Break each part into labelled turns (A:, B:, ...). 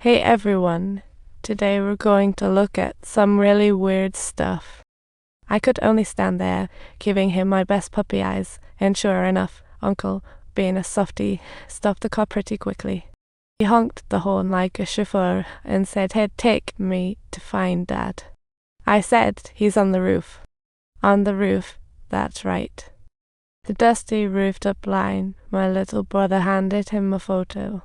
A: Hey everyone, today we're going to look at some really weird stuff. I could only stand there, giving him my best puppy eyes, and sure enough, Uncle, being a softie, stopped the car pretty quickly. He honked the horn like a chauffeur and said he'd take me to find Dad. I said he's on the roof. On the roof, that's right. The dusty roofed-up line, my little brother handed him a photo.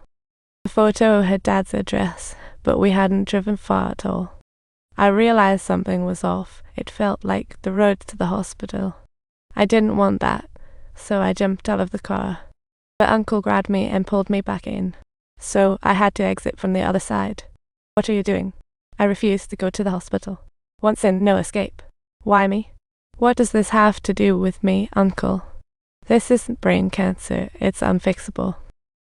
A: The photo had Dad's address, but we hadn't driven far at all. I realized something was off. It felt like the road to the hospital. I didn't want that, so I jumped out of the car. But Uncle grabbed me and pulled me back in, so I had to exit from the other side. What are you doing? I refused to go to the hospital. Once in, no escape. Why me? What does this have to do with me, Uncle? This isn't brain cancer, it's unfixable.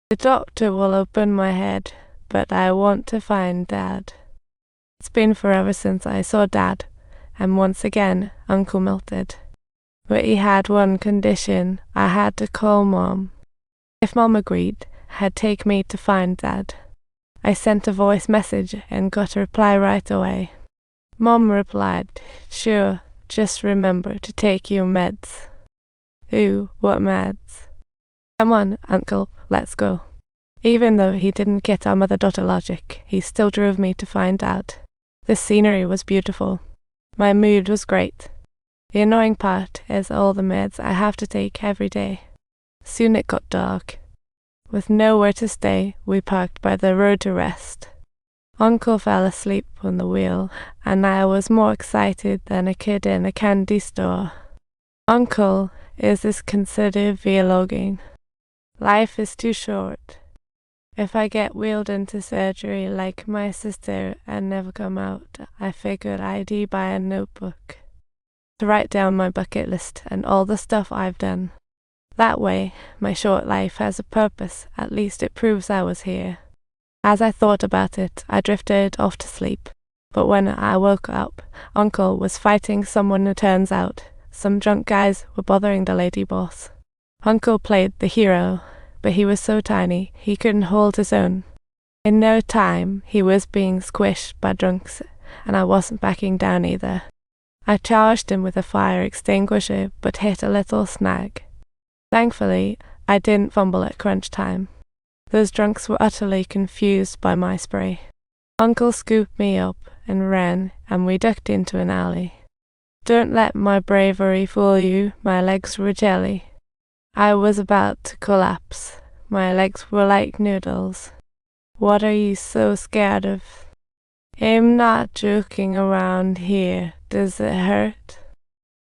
A: The doctor will open my head, but I want to find Dad. It's been forever since I saw Dad, and once again, Uncle melted. But he had one condition. I had to call Mom. If Mom agreed, I'd take me to find Dad. I sent a voice message and got a reply right away. Mom replied, "Sure, just remember to take your meds." Ooh, what meds? Come on, Uncle, let's go. Even though he didn't get our mother-daughter logic, he still drove me to find out. The scenery was beautiful. My mood was great. The annoying part is all the meds I have to take every day. Soon it got dark. With nowhere to stay, we parked by the road to rest. Uncle fell asleep on the wheel, and I was more excited than a kid in a candy store. Uncle, is this considered vlogging? Life is too short. If I get wheeled into surgery like my sister and never come out, I figured I'd buy a notebook to write down my bucket list and all the stuff I've done. That way, my short life has a purpose. At least it proves I was here. As I thought about it, I drifted off to sleep. But when I woke up, Uncle was fighting someone. It turns out some drunk guys were bothering the lady boss. Uncle played the hero, but he was so tiny he couldn't hold his own. In no time, he was being squished by drunks, and I wasn't backing down either. I charged him with a fire extinguisher, but hit a little snag. Thankfully, I didn't fumble at crunch time. Those drunks were utterly confused by my spray. Uncle scooped me up and ran, and we ducked into an alley. Don't let my bravery fool you, my legs were jelly. I was about to collapse. My legs were like noodles. What are you so scared of? I'm not joking around here. Does it hurt?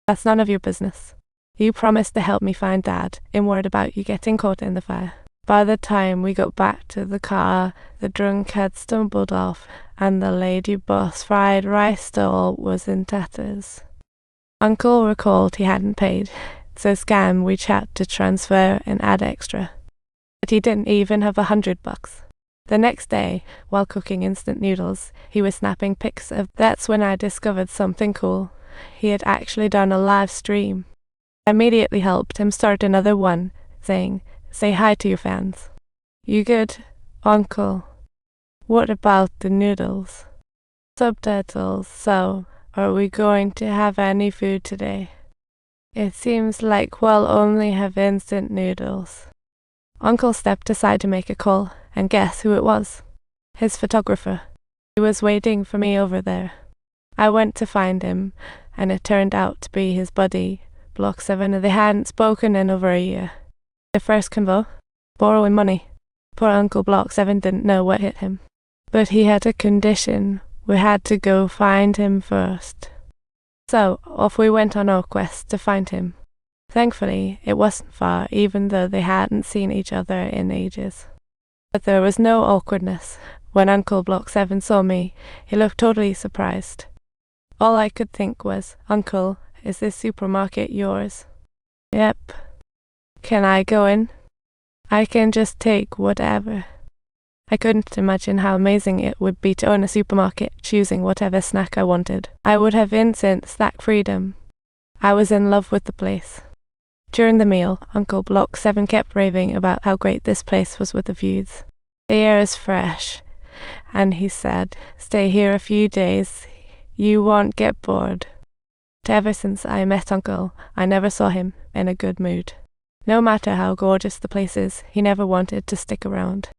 A: That's none of your business. You promised to help me find Dad, and worried about you getting caught in the fire. By the time we got back to the car, the drunk had stumbled off, and the lady boss fried rice stall was in tatters. Uncle recalled he hadn't paid, so scam WeChat to transfer and add extra. But he didn't even have $100. The next day, while cooking instant noodles, he was snapping pics of. That's when I discovered something cool. He had actually done a live stream. I immediately helped him start another one, saying, "Say hi to your fans." You good, Uncle? What about the noodles? Subtitles. So, are we going to have any food today? It seems like we'll only have instant noodles. Uncle stepped aside to make a call, and guess who it was? His photographer. He was waiting for me over there. I went to find him, and it turned out to be his buddy, Block 7. They hadn't spoken in over a year. The first convo? Borrowing money. Poor Uncle Block 7 didn't know what hit him. But he had a condition. We had to go find him first. So, off we went on our quest to find him. Thankfully, it wasn't far, even though they hadn't seen each other in ages. But there was no awkwardness. When Uncle Block 7 saw me, he looked totally surprised. All I could think was, "Uncle, is this supermarket yours?" "Yep." "Can I go in?" "I can just take whatever." I couldn't imagine how amazing it would be to own a supermarket, choosing whatever snack I wanted. I would have instant snack freedom. I was in love with the place. During the meal, Uncle Block 7 kept raving about how great this place was with the views. The air is fresh, and he said, "Stay here a few days. You won't get bored." Ever since I met Uncle, I never saw him in a good mood. No matter how gorgeous the place is, he never wanted to stick around.